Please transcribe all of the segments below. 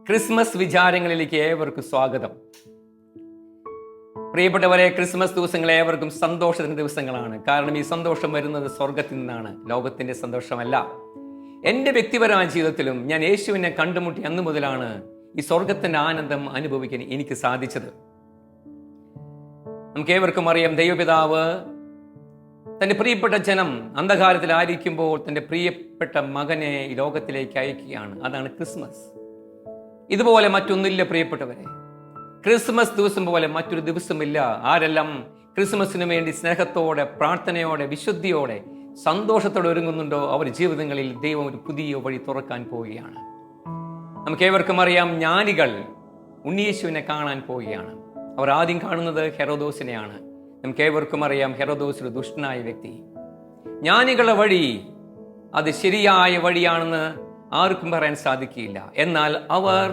Christmas വിചാരങ്ങളിലേക്ക് ഏവർക്കും സ്വാഗതം. പ്രിയപ്പെട്ടവരെ, ക്രിസ്മസ് ദിവസങ്ങൾ ഏവർക്കും സന്തോഷത്തിന്റെ ദിവസങ്ങളാണ്. കാരണം ഈ സന്തോഷം വരുന്നത് സ്വർഗത്തിൽ നിന്നാണ്, ലോകത്തിന്റെ സന്തോഷമല്ല. എൻ്റെ വ്യക്തിപരമായ ജീവിതത്തിലും ഞാൻ യേശുവിനെ കണ്ടുമുട്ടി അന്നു മുതലാണ് ഈ സ്വർഗത്തിന്റെ ആനന്ദം അനുഭവിക്കാൻ എനിക്ക് സാധിച്ചത്. നമുക്ക് ഏവർക്കും അറിയാം, ദൈവപിതാവ് തന്റെ പ്രിയപ്പെട്ട ജനം അന്ധകാരത്തിലായിരിക്കുമ്പോൾ തന്റെ പ്രിയപ്പെട്ട മകനെ ഈ ലോകത്തിലേക്ക് അയക്കുകയാണ്. അതാണ് ക്രിസ്മസ്. ഇതുപോലെ മറ്റൊന്നില്ല പ്രിയപ്പെട്ടവരെ. ക്രിസ്മസ് ദിവസം പോലെ മറ്റൊരു ദിവസമില്ല. ആരെല്ലാം ക്രിസ്മസിന് വേണ്ടി സ്നേഹത്തോടെ, പ്രാർത്ഥനയോടെ, വിശുദ്ധിയോടെ, സന്തോഷത്തോടെ ഒരുങ്ങുന്നുണ്ടോ അവർ ജീവിതങ്ങളിൽ ദൈവം ഒരു പുതിയ വഴി തുറക്കാൻ പോവുകയാണ്. നമുക്ക് ഏവർക്കും അറിയാം, ജ്ഞാനികൾ ഉണ്ണിയേശുവിനെ കാണാൻ പോവുകയാണ്. അവർ ആദ്യം കാണുന്നത് ഹെറോദോസിനെയാണ്. നമുക്ക് ഏവർക്കും അറിയാം, ഹെറോദോസ് ഒരു ദുഷ്ടനായ വ്യക്തി. ജ്ഞാനികളുടെ വഴി അത് ശരിയായ വഴിയാണെന്ന് ആർക്കും പറയാൻ സാധിക്കില്ല. എന്നാൽ അവർ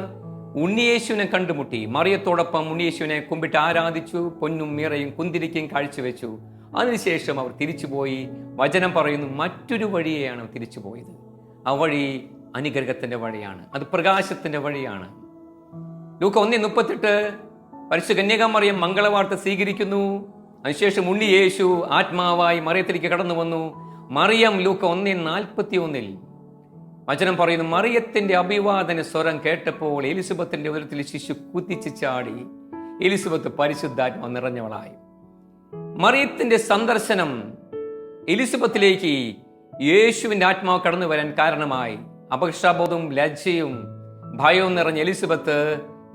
ഉണ്ണിയേശുവിനെ കണ്ടുമുട്ടി. മറിയത്തോടൊപ്പം ഉണ്ണിയേശുവിനെ കുമ്പിട്ട് ആരാധിച്ചു, പൊന്നും മീറയും കുന്തിരിക്കയും കാഴ്ചവെച്ചു. അതിനുശേഷം അവർ തിരിച്ചുപോയി. വചനം പറയുന്നു, മറ്റൊരു വഴിയെയാണ് തിരിച്ചുപോയത്. ആ വഴി അനുഗ്രഹത്തിന്റെ വഴിയാണ്, അത് പ്രകാശത്തിന്റെ വഴിയാണ്. ലൂക്ക 1:38 പരിശുദ്ധ കന്യകാമറിയം മംഗളവാർത്ത സ്വീകരിക്കുന്നു. അതിനുശേഷം ഉണ്ണിയേശു ആത്മാവായി മറിയത്തിലേക്ക് കടന്നു വന്നു. മറിയം ലൂക്ക 1:41 വചനം പറയുന്നു, മറിയത്തിന്റെ അഭിവാദന സ്വരം കേട്ടപ്പോൾ എലിസബത്തിന്റെ ഉദരത്തിൽ ശിശു കുതിച്ചു ചാടി. എലിസബത്ത് പരിശുദ്ധാത്മ നിറഞ്ഞവളായി. മറിയത്തിന്റെ സന്ദർശനം എലിസബത്തിലേക്ക് യേശുവിന്റെ ആത്മാവ് കടന്നു വരാൻ കാരണമായി. അപകർഷബോധവും ലജ്ജയും ഭയവും നിറഞ്ഞ എലിസബത്ത്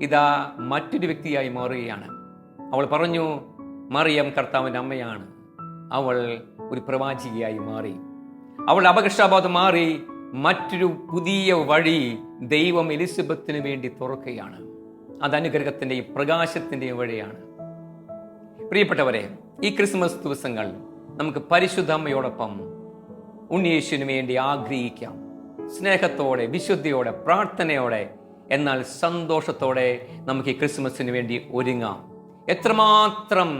ഇതാ മറ്റൊരു വ്യക്തിയായി മാറുകയാണ്. അവൾ പറഞ്ഞു, മറിയം കർത്താവിന്റെ അമ്മയാണ്. അവൾ ഒരു പ്രവാചികയായി മാറി. അവളുടെ അപകർഷബോധം മാറി. മറ്റൊരു പുതിയ വഴി ദൈവം എലിസബത്തിന് വേണ്ടി തുറക്കുകയാണ്. അത് അനുഗ്രഹത്തിന്റെയും പ്രകാശത്തിന്റെയും വഴിയാണ്. പ്രിയപ്പെട്ടവരെ, ഈ ക്രിസ്മസ് ദിവസങ്ങൾ നമുക്ക് പരിശുദ്ധ അമ്മയോടൊപ്പം ഉണ്ണിയേശുവിന് വേണ്ടി ആഗ്രഹിക്കാം. സ്നേഹത്തോടെ, വിശുദ്ധിയോടെ, പ്രാർത്ഥനയോടെ, എന്നാൽ സന്തോഷത്തോടെ നമുക്ക് ഈ ക്രിസ്മസിന് വേണ്ടി ഒരുങ്ങാം. എത്രമാത്രം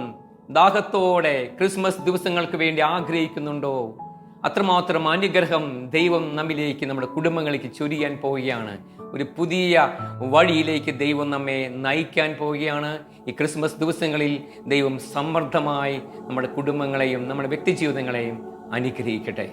ദാഹത്തോടെ ക്രിസ്മസ് ദിവസങ്ങൾക്ക് വേണ്ടി ആഗ്രഹിക്കുന്നുണ്ടോ, അത്രമാത്രം അനുഗ്രഹം ദൈവം നമ്മിലേക്ക്, നമ്മുടെ കുടുംബങ്ങളിലേക്ക് ചൊരിയാൻ പോവുകയാണ്. ഒരു പുതിയ വഴിയിലേക്ക് ദൈവം നമ്മെ നയിക്കാൻ പോവുകയാണ്. ഈ ക്രിസ്മസ് ദിവസങ്ങളിൽ ദൈവം സമൃദ്ധമായി നമ്മുടെ കുടുംബങ്ങളെയും നമ്മുടെ വ്യക്തിജീവിതങ്ങളെയും അനുഗ്രഹിക്കട്ടെ.